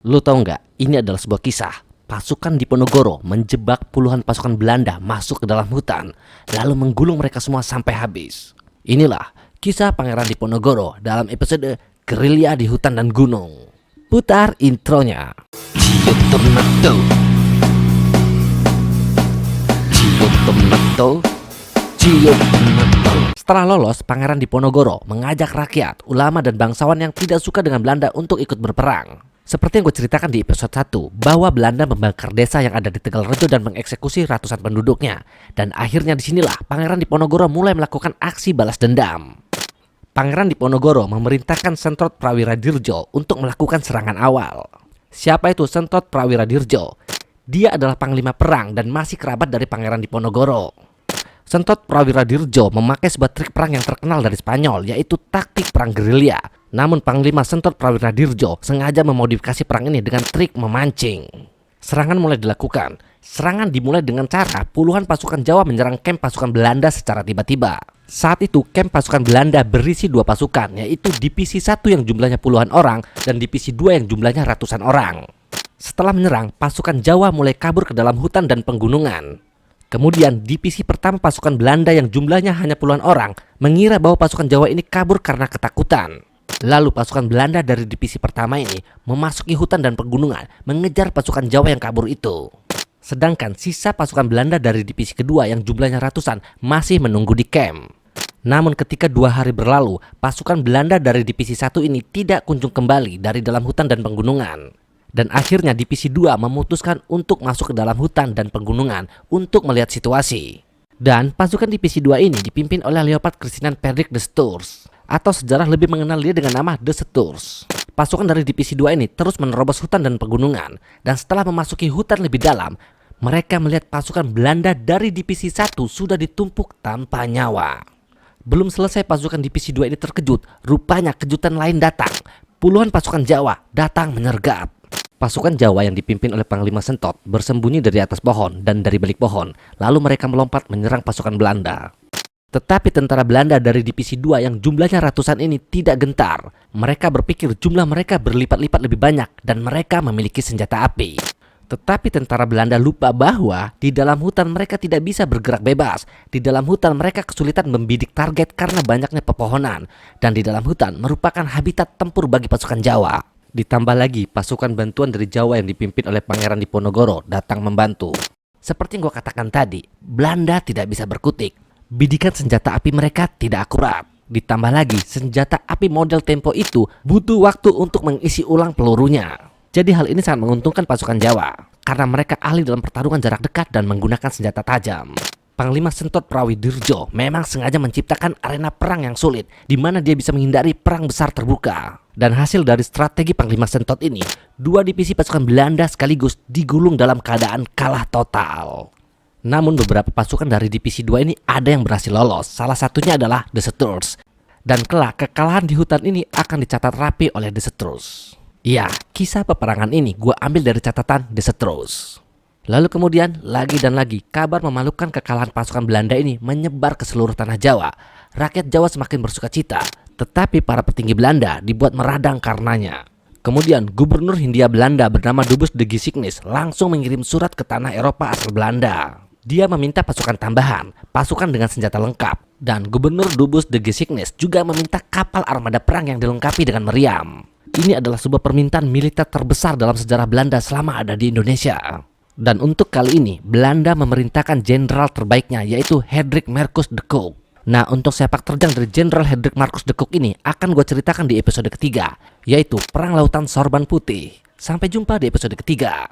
Lu tahu nggak? Ini adalah sebuah kisah. Pasukan Diponegoro menjebak puluhan pasukan Belanda masuk ke dalam hutan, lalu menggulung mereka semua sampai habis. Inilah kisah Pangeran Diponegoro dalam episode Gerilya di Hutan dan Gunung. Putar intronya. Setelah lolos, Pangeran Diponegoro mengajak rakyat, ulama dan bangsawan yang tidak suka dengan Belanda untuk ikut berperang. Seperti yang gue ceritakan di episode 1, bahwa Belanda membakar desa yang ada di Tegalrejo dan mengeksekusi ratusan penduduknya. Dan akhirnya disinilah Pangeran Diponegoro mulai melakukan aksi balas dendam. Pangeran Diponegoro memerintahkan Sentot Prawiradirjo untuk melakukan serangan awal. Siapa itu Sentot Prawiradirjo? Dia adalah panglima perang dan masih kerabat dari Pangeran Diponegoro. Sentot Prawiradirjo memakai sebuah trik perang yang terkenal dari Spanyol, yaitu taktik perang gerilya. Namun Panglima Sentot Prawiradirjo sengaja memodifikasi perang ini dengan trik memancing. Serangan mulai dilakukan. Serangan dimulai dengan cara puluhan pasukan Jawa menyerang kamp pasukan Belanda secara tiba-tiba. Saat itu kamp pasukan Belanda berisi dua pasukan, yaitu divisi 1 yang jumlahnya puluhan orang dan divisi 2 yang jumlahnya ratusan orang. Setelah menyerang, pasukan Jawa mulai kabur ke dalam hutan dan penggunungan. Kemudian divisi pertama pasukan Belanda yang jumlahnya hanya puluhan orang mengira bahwa pasukan Jawa ini kabur karena ketakutan. Lalu pasukan Belanda dari divisi pertama ini memasuki hutan dan pegunungan mengejar pasukan Jawa yang kabur itu. Sedangkan sisa pasukan Belanda dari divisi kedua yang jumlahnya ratusan masih menunggu di camp. Namun ketika 2 hari berlalu, pasukan Belanda dari divisi 1 ini tidak kunjung kembali dari dalam hutan dan pegunungan. Dan akhirnya divisi 2 memutuskan untuk masuk ke dalam hutan dan pegunungan untuk melihat situasi. Dan pasukan divisi 2 ini dipimpin oleh Leopold Christian Frederick de Stoors, atau sejarah lebih mengenal dia dengan nama De Stoors. Pasukan dari divisi 2 ini terus menerobos hutan dan pegunungan, dan setelah memasuki hutan lebih dalam, mereka melihat pasukan Belanda dari divisi 1 sudah ditumpuk tanpa nyawa. Belum selesai pasukan divisi 2 ini terkejut, rupanya kejutan lain datang. Puluhan pasukan Jawa datang menyergap. Pasukan Jawa yang dipimpin oleh Panglima Sentot bersembunyi dari atas pohon dan dari balik pohon, lalu mereka melompat menyerang pasukan Belanda. Tetapi tentara Belanda dari divisi 2 yang jumlahnya ratusan ini tidak gentar. Mereka berpikir jumlah mereka berlipat-lipat lebih banyak dan mereka memiliki senjata api. Tetapi tentara Belanda lupa bahwa di dalam hutan mereka tidak bisa bergerak bebas. Di dalam hutan mereka kesulitan membidik target karena banyaknya pepohonan. Dan di dalam hutan merupakan habitat tempur bagi pasukan Jawa. Ditambah lagi pasukan bantuan dari Jawa yang dipimpin oleh Pangeran Diponegoro datang membantu. Seperti yang gue katakan tadi, Belanda tidak bisa berkutik. Bidikan senjata api mereka tidak akurat. Ditambah lagi, senjata api model Tempo itu butuh waktu untuk mengisi ulang pelurunya. Jadi hal ini sangat menguntungkan pasukan Jawa, karena mereka ahli dalam pertarungan jarak dekat dan menggunakan senjata tajam. Panglima Sentot Prawiradirjo memang sengaja menciptakan arena perang yang sulit, di mana dia bisa menghindari perang besar terbuka. Dan hasil dari strategi Panglima Sentot ini, 2 divisi pasukan Belanda sekaligus digulung dalam keadaan kalah total. Namun beberapa pasukan dari divisi 2 ini ada yang berhasil lolos. Salah satunya adalah De Stoors. Dan kelak kekalahan di hutan ini akan dicatat rapi oleh De Stoors. Ya, kisah peperangan ini gue ambil dari catatan De Stoors. Lalu kemudian lagi dan lagi kabar memalukan kekalahan pasukan Belanda ini menyebar ke seluruh tanah Jawa. Rakyat Jawa semakin bersukacita, tetapi para petinggi Belanda dibuat meradang karenanya. Kemudian Gubernur Hindia Belanda bernama Dubus de Gisignis langsung mengirim surat ke tanah Eropa asal Belanda. Dia meminta pasukan tambahan, pasukan dengan senjata lengkap. Dan Gubernur Dubus de Gisignis juga meminta kapal armada perang yang dilengkapi dengan meriam. Ini adalah sebuah permintaan militer terbesar dalam sejarah Belanda selama ada di Indonesia. Dan untuk kali ini, Belanda memerintahkan jenderal terbaiknya, yaitu Hendrik Marcus de Kock. Nah, untuk sepak terjang dari Jenderal Hendrik Marcus de Kock ini akan gue ceritakan di episode ketiga, yaitu Perang Lautan Sorban Putih. Sampai jumpa di episode ketiga.